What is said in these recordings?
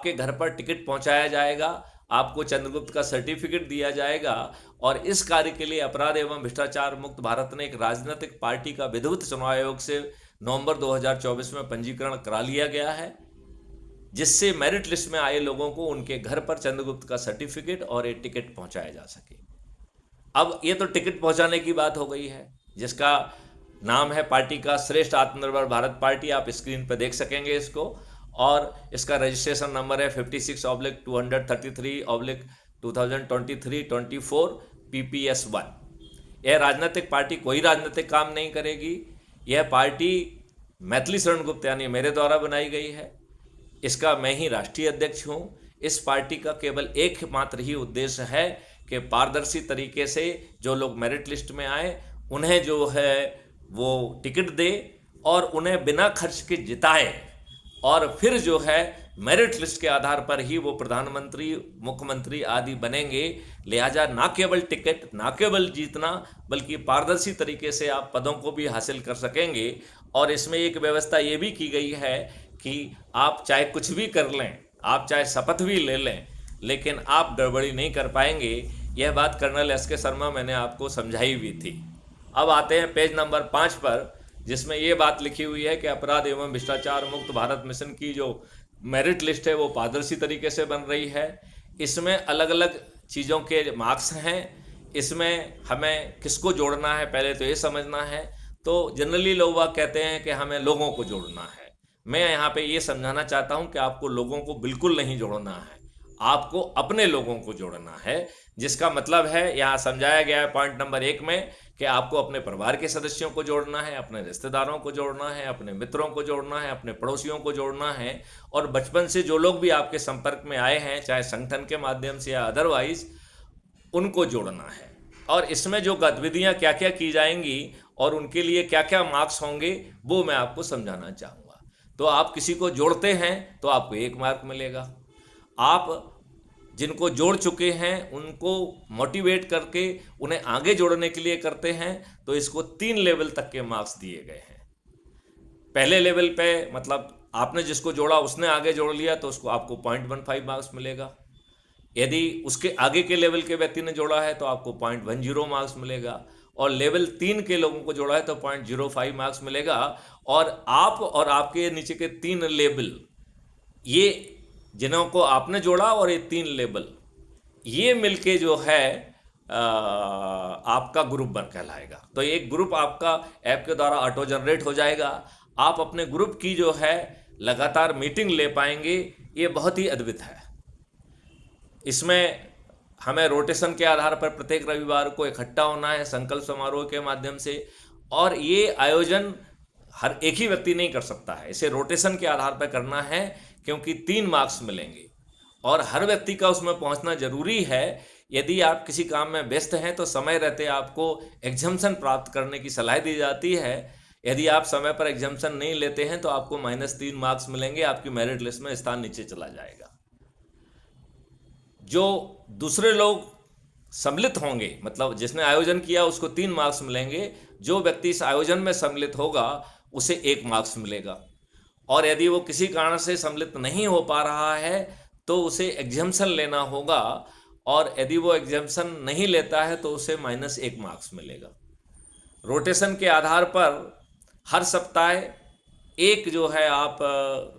आपके घर पर टिकट पहुंचाया जाएगा, आपको चंद्रगुप्त का सर्टिफिकेट दिया जाएगा। और इस कार्य के लिए अपराध एवं भ्रष्टाचार मुक्त भारत ने एक राजनीतिक पार्टी का विधिवत चुनाव आयोग से नवंबर 2024 में पंजीकरण करा लिया गया है, जिससे मेरिट लिस्ट में आए लोगों को उनके घर पर चंद्रगुप्त का सर्टिफिकेट और एक टिकट पहुंचाया जा सके। अब ये तो टिकट पहुंचाने की बात हो गई है, जिसका नाम है पार्टी का श्रेष्ठ आत्मनिर्भर भारत पार्टी। आप स्क्रीन पर देख सकेंगे इसको, और इसका रजिस्ट्रेशन नंबर है 56/233/2023-24 PPS1। यह राजनीतिक पार्टी कोई राजनीतिक काम नहीं करेगी। यह पार्टी मैथिली शरण गुप्त यानी मेरे द्वारा बनाई गई है। इसका मैं ही राष्ट्रीय अध्यक्ष हूँ। इस पार्टी का केवल एकमात्र ही उद्देश्य है कि पारदर्शी तरीके से जो लोग मेरिट लिस्ट में आए उन्हें जो है वो टिकट दे और उन्हें बिना खर्च के जिताए, और फिर जो है मेरिट लिस्ट के आधार पर ही वो प्रधानमंत्री, मुख्यमंत्री आदि बनेंगे। लिहाजा ना केवल टिकट, ना केवल जीतना, बल्कि पारदर्शी तरीके से आप पदों को भी हासिल कर सकेंगे। और इसमें एक व्यवस्था ये भी की गई है कि आप चाहे कुछ भी कर लें, आप चाहे शपथ भी ले लें, लेकिन आप गड़बड़ी नहीं कर पाएंगे। यह बात कर्नल एस.के. शर्मा मैंने आपको समझाई हुई थी। अब आते हैं पेज नंबर 5 पर, जिसमें ये बात लिखी हुई है कि अपराध एवं भ्रष्टाचार मुक्त भारत मिशन की जो मेरिट लिस्ट है वो पारदर्शी तरीके से बन रही है। इसमें अलग अलग चीज़ों के मार्क्स हैं। इसमें हमें किसको जोड़ना है पहले तो ये समझना है। तो जनरली लोग कहते हैं कि हमें लोगों को जोड़ना है। मैं यहाँ पे ये समझाना चाहता हूँ कि आपको लोगों को बिल्कुल नहीं जोड़ना है, आपको अपने लोगों को जोड़ना है। जिसका मतलब है, यहाँ समझाया गया है पॉइंट नंबर 1 में कि आपको अपने परिवार के सदस्यों को जोड़ना है, अपने रिश्तेदारों को जोड़ना है, अपने मित्रों को जोड़ना है, अपने पड़ोसियों को जोड़ना है, और बचपन से जो लोग भी आपके संपर्क में आए हैं, चाहे संगठन के माध्यम से या अदरवाइज, उनको जोड़ना है। और इसमें जो गतिविधियाँ क्या क्या की जाएंगी और उनके लिए क्या क्या मार्क्स होंगे वो मैं आपको समझाना चाहूँगा। तो आप किसी को जोड़ते हैं तो आपको 1 मार्क मिलेगा। आप जिनको जोड़ चुके हैं उनको मोटिवेट करके उन्हें आगे जोड़ने के लिए करते हैं तो इसको 3 लेवल तक के मार्क्स दिए गए हैं। पहले लेवल पे मतलब आपने जिसको जोड़ा उसने आगे जोड़ लिया तो उसको आपको 0.15 मार्क्स मिलेगा। यदि उसके आगे के लेवल के व्यक्ति ने जोड़ा है तो आपको 0.10 मार्क्स मिलेगा, और लेवल 3 के लोगों को जोड़ा है तो 0.05 मार्क्स मिलेगा। और आप और आपके नीचे के 3 लेवल, ये जिन्हों को आपने जोड़ा और ये 3 लेवल, ये मिलके जो है आपका ग्रुप बन कहलाएगा। तो एक ग्रुप आपका ऐप के द्वारा ऑटो जनरेट हो जाएगा। आप अपने ग्रुप की जो है लगातार मीटिंग ले पाएंगे। ये बहुत ही अद्भुत है। इसमें हमें रोटेशन के आधार पर प्रत्येक रविवार को इकट्ठा होना है संकल्प समारोह के माध्यम से, और ये आयोजन हर एक ही व्यक्ति नहीं कर सकता है, इसे रोटेशन के आधार पर करना है क्योंकि 3 मार्क्स मिलेंगे और हर व्यक्ति का उसमें पहुंचना जरूरी है। यदि आप किसी काम में व्यस्त हैं तो समय रहते आपको एग्जम्पशन प्राप्त करने की सलाह दी जाती है। यदि आप समय पर एग्जम्पशन नहीं लेते हैं तो आपको -3 मार्क्स मिलेंगे, आपकी मेरिट लिस्ट में स्थान नीचे चला जाएगा। जो दूसरे लोग सम्मिलित होंगे, मतलब जिसने आयोजन किया उसको 3 मार्क्स मिलेंगे, जो व्यक्ति इस आयोजन में सम्मिलित होगा उसे 1 मार्क्स मिलेगा, और यदि वो किसी कारण से सम्मिलित नहीं हो पा रहा है तो उसे एग्जम्पशन लेना होगा, और यदि वो एग्जम्पशन नहीं लेता है तो उसे -1 मार्क्स मिलेगा। रोटेशन के आधार पर हर सप्ताह एक जो है आप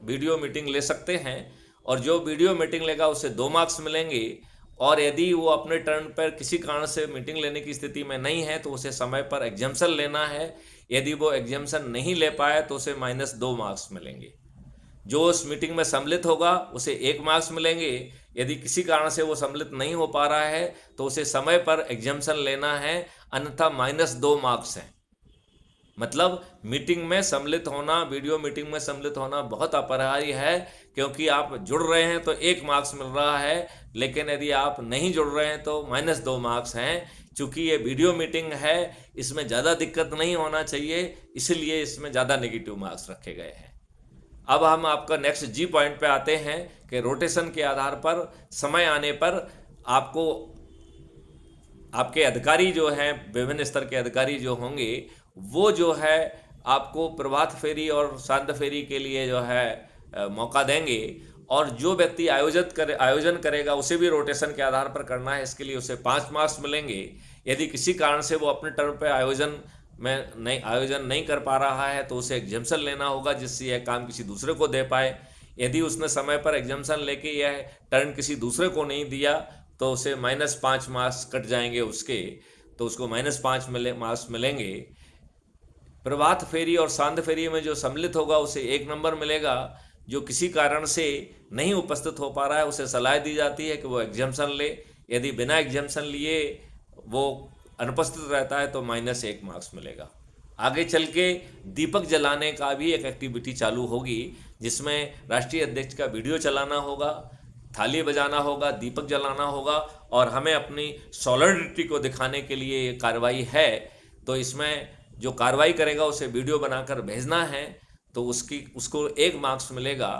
वीडियो मीटिंग ले सकते हैं, और जो वीडियो मीटिंग लेगा उसे 2 मार्क्स मिलेंगे, और यदि वो अपने टर्न पर किसी कारण से मीटिंग लेने की स्थिति में नहीं है तो उसे समय पर एग्जम्पशन लेना है। यदि वो एग्जम्पशन नहीं ले पाए तो उसे -2 मार्क्स मिलेंगे। जो उस मीटिंग में सम्मिलित होगा उसे 1 मार्क्स मिलेंगे। यदि किसी कारण से वो सम्मिलित नहीं हो पा रहा है तो उसे समय पर एग्जम्पशन लेना है, अन्यथा -2 मार्क्स हैं। मतलब मीटिंग में सम्मिलित होना, वीडियो मीटिंग में सम्मिलित होना बहुत अपरिहार्य है, क्योंकि आप जुड़ रहे हैं तो 1 मार्क्स मिल रहा है, लेकिन यदि आप नहीं जुड़ रहे हैं तो -2 मार्क्स हैं। चूँकि ये वीडियो मीटिंग है इसमें ज़्यादा दिक्कत नहीं होना चाहिए, इसलिए इसमें ज़्यादा नेगेटिव मार्क्स रखे गए हैं। अब हम आपका नेक्स्ट जी पॉइंट पे आते हैं कि रोटेशन के आधार पर समय आने पर आपको आपके अधिकारी जो हैं, विभिन्न स्तर के अधिकारी जो होंगे, वो जो है आपको प्रभात फेरी और सांझ फेरी के लिए जो है मौका देंगे, और जो व्यक्ति आयोजन करेगा उसे भी रोटेशन के आधार पर करना है। इसके लिए उसे 5 मार्क्स मिलेंगे। यदि किसी कारण से वो अपने टर्म पे आयोजन नहीं कर पा रहा है तो उसे एग्जाम्पशन लेना होगा, जिससे यह काम किसी दूसरे को दे पाए। यदि उसने समय पर एग्जाम्पशन लेके यह टर्न किसी दूसरे को नहीं दिया तो उसे -5 मार्क्स कट जाएंगे उसके, तो उसको -5 मार्क्स मिलेंगे। प्रभात फेरी और सांझ फेरी में जो सम्मिलित होगा उसे 1 नंबर मिलेगा। जो किसी कारण से नहीं उपस्थित हो पा रहा है उसे सलाह दी जाती है कि वो एग्जाम्पशन ले। यदि बिना एग्जाम्पशन लिए वो अनुपस्थित रहता है तो -1 मार्क्स मिलेगा। आगे चल के दीपक जलाने का भी एक एक्टिविटी चालू होगी, जिसमें राष्ट्रीय अध्यक्ष का वीडियो चलाना होगा, थाली बजाना होगा, दीपक जलाना होगा और हमें अपनी सॉलिडरिटी को दिखाने के लिए ये कार्रवाई है। तो इसमें जो कार्रवाई करेगा उसे वीडियो बनाकर भेजना है, तो उसको 1 मार्क्स मिलेगा।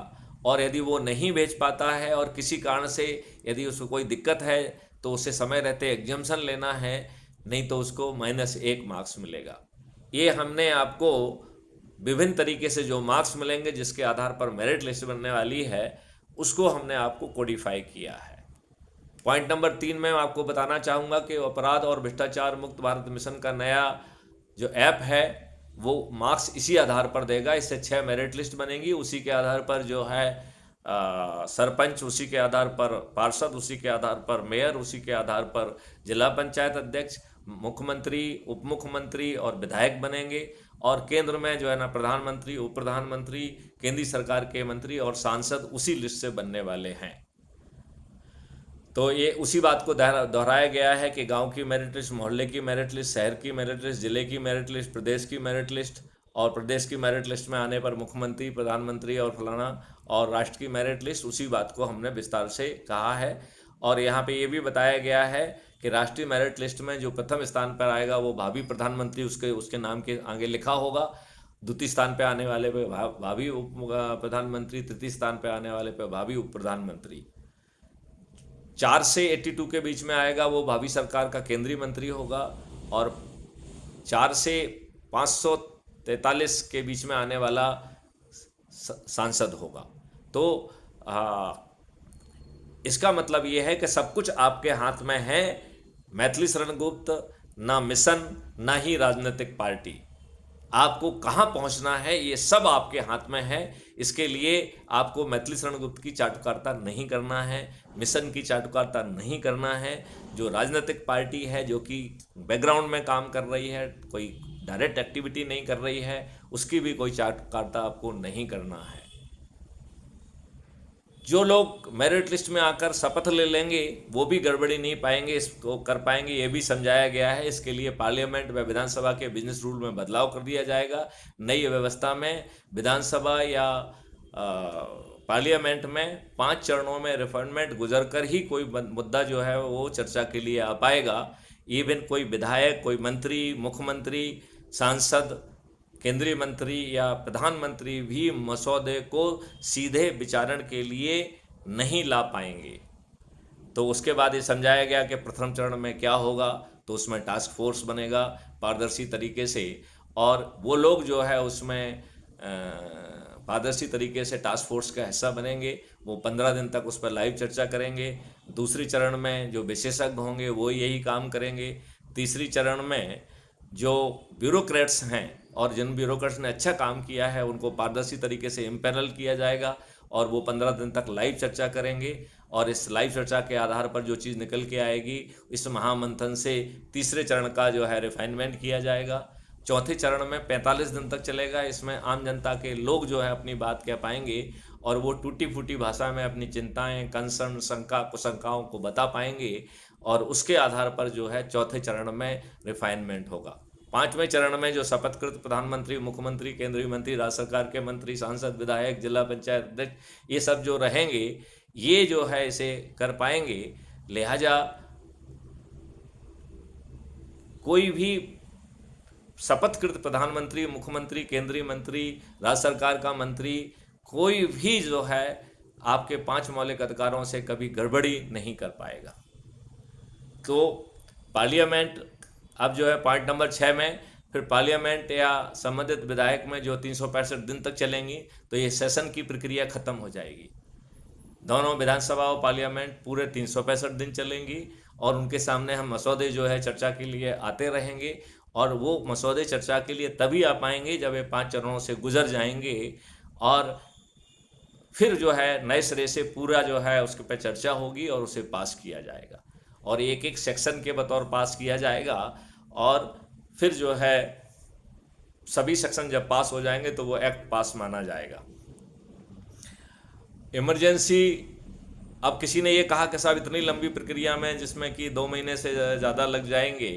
और यदि वो नहीं भेज पाता है और किसी कारण से यदि उसको कोई दिक्कत है तो उसे समय रहते एग्जाम्पशन लेना है, नहीं तो उसको -1 मार्क्स मिलेगा। ये हमने आपको विभिन्न तरीके से जो मार्क्स मिलेंगे, जिसके आधार पर मेरिट लिस्ट बनने वाली है, उसको हमने आपको कोडिफाई किया है। पॉइंट नंबर 3 में आपको बताना चाहूँगा कि अपराध और भ्रष्टाचार मुक्त भारत मिशन का नया जो ऐप है वो मार्क्स इसी आधार पर देगा। इससे 6 मेरिट लिस्ट बनेगी। उसी के आधार पर जो है सरपंच, उसी के आधार पर पार्षद, उसी के आधार पर मेयर, उसी के आधार पर जिला पंचायत अध्यक्ष, मुख्यमंत्री, उप मुख्यमंत्री और विधायक बनेंगे। और केंद्र में जो है ना प्रधानमंत्री, उप प्रधानमंत्री, केंद्रीय सरकार के मंत्री और सांसद उसी लिस्ट से बनने वाले हैं। तो ये उसी बात को दोहराया गया है कि गांव की मेरिट लिस्ट, मोहल्ले की मेरिट लिस्ट, शहर की मेरिट लिस्ट, जिले की मेरिट लिस्ट, प्रदेश की मेरिट लिस्ट, और प्रदेश की मेरिट लिस्ट में आने पर मुख्यमंत्री, प्रधानमंत्री और फलाना, और राष्ट्र की मेरिट लिस्ट, उसी बात को हमने विस्तार से कहा है। और यहाँ पे ये भी बताया गया है कि राष्ट्रीय मेरिट लिस्ट में जो प्रथम स्थान पर आएगा वो भावी प्रधानमंत्री उसके नाम के आगे लिखा होगा। द्वितीय स्थान पे आने वाले पे भावी उप प्रधानमंत्री, तृतीय स्थान पे आने वाले पे भावी उप प्रधानमंत्री। 4 से 82 के बीच में आएगा वो भावी सरकार का केंद्रीय मंत्री होगा, और 4 से 543 के बीच में आने वाला सांसद होगा। तो इसका मतलब ये है कि सब कुछ आपके हाथ में है। मैथिली शरण गुप्त ना मिशन, ना ही राजनीतिक पार्टी। आपको कहाँ पहुँचना है ये सब आपके हाथ में है। इसके लिए आपको मैथिली शरण गुप्त की चाटुकारिता नहीं करना है, मिशन की चाटुकारिता नहीं करना है। जो राजनीतिक पार्टी है जो कि बैकग्राउंड में काम कर रही है, कोई डायरेक्ट एक्टिविटी नहीं कर रही है, उसकी भी कोई चाटुकारिता आपको नहीं करना है। जो लोग मेरिट लिस्ट में आकर शपथ ले लेंगे वो भी गड़बड़ी नहीं पाएंगे, इसको कर पाएंगे, ये भी समझाया गया है। इसके लिए पार्लियामेंट व विधानसभा के बिजनेस रूल में बदलाव कर दिया जाएगा। नई व्यवस्था में विधानसभा या पार्लियामेंट में 5 चरणों में रेफरेंडमेंट गुजर कर ही कोई मुद्दा जो है वो चर्चा के लिए आ पाएगा। इवन कोई विधायक, कोई मंत्री, मुख्यमंत्री, सांसद, केंद्रीय मंत्री या प्रधानमंत्री भी मसौदे को सीधे विचारण के लिए नहीं ला पाएंगे। तो उसके बाद ये समझाया गया कि प्रथम चरण में क्या होगा, तो उसमें टास्क फोर्स बनेगा पारदर्शी तरीके से, और वो लोग जो है उसमें पारदर्शी तरीके से टास्क फोर्स का हिस्सा बनेंगे। वो 15 दिन तक उस पर लाइव चर्चा करेंगे। दूसरी चरण में जो विशेषज्ञ होंगे वो यही काम करेंगे। तीसरी चरण में जो ब्यूरोक्रेट्स हैं और जिन ब्यूरोक्रेट्स ने अच्छा काम किया है उनको पारदर्शी तरीके से इम्पैनल किया जाएगा, और वो 15 दिन तक लाइव चर्चा करेंगे। और इस लाइव चर्चा के आधार पर जो चीज़ निकल के आएगी, इस महामंथन से तीसरे चरण का जो है रिफाइनमेंट किया जाएगा। चौथे चरण में 45 दिन तक चलेगा। इसमें आम जनता के लोग जो है अपनी बात कह पाएंगे और वो टूटी फूटी भाषा में अपनी चिंताएं, कंसर्न, शंका, कुशंकाओं को बता पाएंगे, और उसके आधार पर जो है चौथे चरण में रिफाइनमेंट होगा। 5वें चरण में जो शपथकृत प्रधानमंत्री, मुख्यमंत्री, केंद्रीय मंत्री, राज्य सरकार के मंत्री, सांसद, विधायक, जिला पंचायत अध्यक्ष, ये सब जो रहेंगे, ये जो है इसे कर पाएंगे। लिहाजा कोई भी शपथकृत प्रधानमंत्री, मुख्यमंत्री, केंद्रीय मंत्री, राज्य सरकार का मंत्री, कोई भी जो है आपके 5 मौलिक अधिकारों से कभी गड़बड़ी नहीं कर पाएगा। तो पार्लियामेंट अब जो है पॉइंट नंबर 6 में फिर पार्लियामेंट या संबंधित विधायक में जो 365 दिन तक चलेंगी, तो ये सेशन की प्रक्रिया खत्म हो जाएगी। दोनों विधानसभा और पार्लियामेंट पूरे 365 दिन चलेंगी और उनके सामने हम मसौदे जो है चर्चा के लिए आते रहेंगे। और वो मसौदे चर्चा के लिए तभी आ पाएंगे जब ये 5 चरणों से गुजर जाएंगे और फिर जो है नए सिरे से पूरा जो है उसके पे चर्चा होगी और उसे पास किया जाएगा और एक एक सेक्शन के बतौर पास किया जाएगा। और फिर जो है सभी सेक्शन जब पास हो जाएंगे तो वो एक्ट पास माना जाएगा। इमरजेंसी, अब किसी ने ये कहा कि साहब इतनी लंबी प्रक्रिया में जिसमें कि 2 महीने से ज़्यादा लग जाएंगे,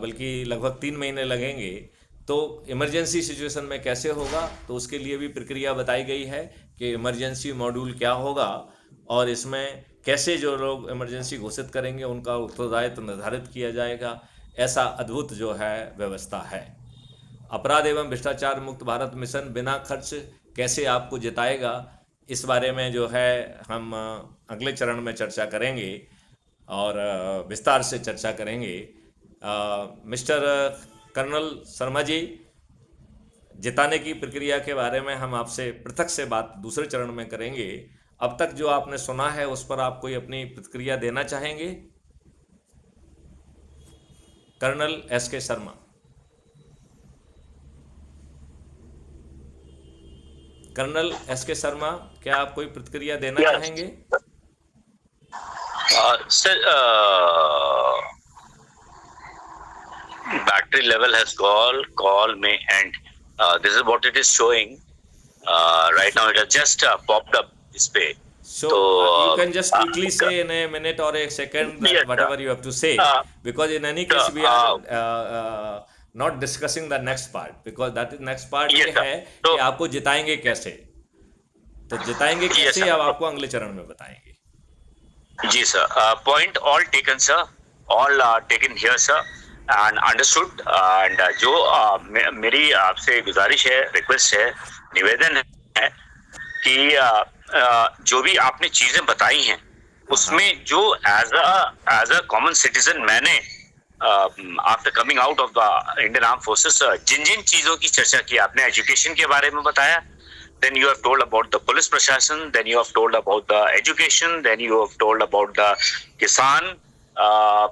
बल्कि लगभग 3 महीने लगेंगे, तो इमरजेंसी सिचुएशन में कैसे होगा? तो उसके लिए भी प्रक्रिया बताई गई है कि इमरजेंसी मॉड्यूल क्या होगा और इसमें कैसे जो लोग इमरजेंसी घोषित करेंगे उनका उत्तरदायित्व निर्धारित किया जाएगा। ऐसा अद्भुत जो है व्यवस्था है। अपराध एवं भ्रष्टाचार मुक्त भारत मिशन बिना खर्च कैसे आपको जिताएगा, इस बारे में जो है हम अगले चरण में चर्चा करेंगे और विस्तार से चर्चा करेंगे। मिस्टर कर्नल शर्मा जी, जिताने की प्रक्रिया के बारे में हम आपसे पृथक से बात दूसरे चरण में करेंगे। अब तक जो आपने सुना है उस पर आप कोई अपनी प्रतिक्रिया देना चाहेंगे? Colonel S K. Sharma. Colonel S K. Sharma, क्या आप कोई प्रतिक्रिया देना चाहेंगे? Sir, battery level has call me, and this is what it is showing right now. It has just popped up display. So you can just quickly say in a minute or a second that whatever you have to say, because in any case we are not discussing the next part, because that is next part ये है कि आपको जिताएंगे कैसे। तो जिताएंगे कैसे अब आपको अगले चरण में बताएंगे। जी sir, point all taken sir, all taken here sir and understood। and जो मेरी आपसे गुजारिश है, रिक्वेस्ट है, निवेदन है कि जो भी आपने चीजें बताई हैं उसमें जो एज अ कॉमन सिटीजन मैंने after coming out of the Indian arm forces जिन जिन चीजों की चर्चा की, आपने एजुकेशन के बारे में बताया, then you have told about the police prashashan, then you have told about the education, then you have told about the kisan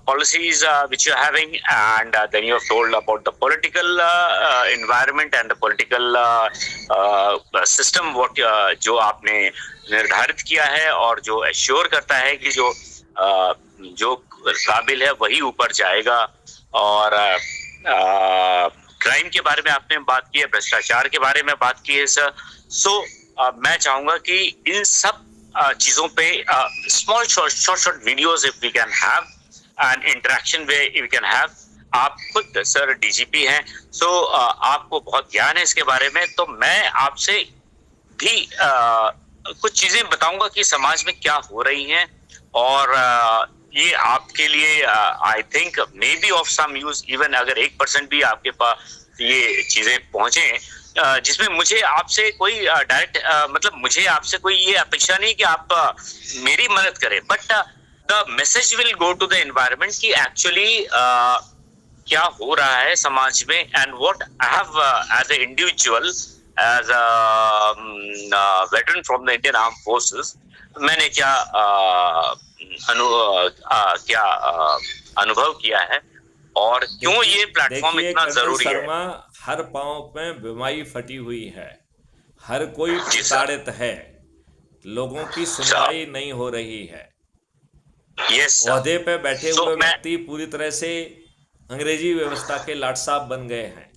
policies which you are having, and then you have told about the political environment and the political system what जो आपने निर्धारित किया है और जो assure करता है कि जो काबिल है वही ऊपर जाएगा। और क्राइम के बारे में आपने बात की है, भ्रष्टाचार के बारे में बात की है सर। सो मैं चाहूंगा कि इन सब चीजों पे small short videos if we can have an interaction way we can have. आप खुद सर डीजीपी हैं, सो आपको बहुत ज्ञान है इसके बारे में, तो मैं आपसे भी कुछ चीजें बताऊंगा कि समाज में क्या हो रही हैं और ये आपके लिए I think may be of some use, even अगर 1% भी आपके पास ये चीजें पहुंचे, जिसमें मुझे आपसे कोई डायरेक्ट मतलब मुझे आपसे कोई ये अपेक्षा नहीं कि आप मेरी मदद करें, but the message will go to the environment कि एक्चुअली क्या हो रहा है समाज में, and what I have as a individual, as a veteran from the Indian arm forces, मैंने क्या अनुभव किया है और क्यों ये प्लेटफॉर्म इतना जरूरी है। हर पांव में बीमारी फटी हुई है, हर कोई प्रताड़ित है, लोगों की सुनवाई नहीं हो रही है। ओहदे पे बैठे हुए व्यक्ति पूरी तरह से अंग्रेजी व्यवस्था के लाट साहब बन गए हैं।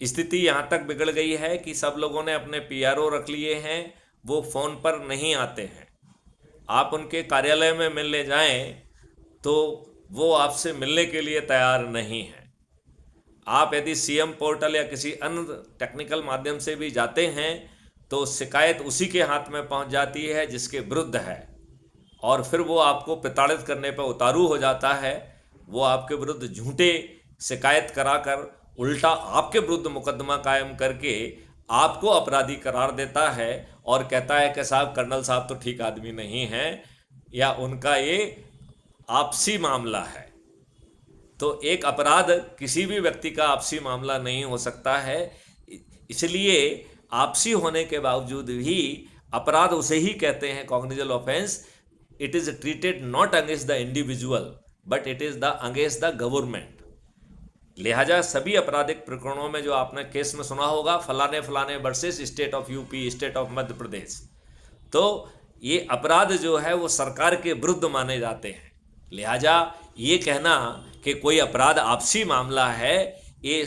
स्थिति यहां तक बिगड़ गई है कि सब लोगों ने अपने पीआरओ रख लिए हैं, वो फोन पर नहीं आते हैं। आप उनके कार्यालय में मिलने जाएं तो वो आपसे मिलने के लिए तैयार नहीं है। आप यदि सीएम पोर्टल या किसी अन्य टेक्निकल माध्यम से भी जाते हैं तो शिकायत उसी के हाथ में पहुंच जाती है जिसके विरुद्ध है, और फिर वो आपको प्रताड़ित करने पर उतारू हो जाता है। वो आपके विरुद्ध झूठे शिकायत कराकर उल्टा आपके विरुद्ध मुकदमा कायम करके आपको अपराधी करार देता है और कहता है कि साहब कर्नल साहब तो ठीक आदमी नहीं हैं या उनका ये आपसी मामला है। तो एक अपराध किसी भी व्यक्ति का आपसी मामला नहीं हो सकता है, इसलिए आपसी होने के बावजूद भी अपराध उसे ही कहते हैं cognizable offence, it is treated not against the individual but it is the against the government. लिहाजा सभी आपराधिक प्रकरणों में जो आपने केस में सुना होगा, फलाने फलाने versus state of UP, state of Madhya Pradesh, तो ये अपराध जो है वो सरकार के विरुद्ध माने जाते हैं। लिहाजा ये कहना कि कोई अपराध आपसी मामला है, ये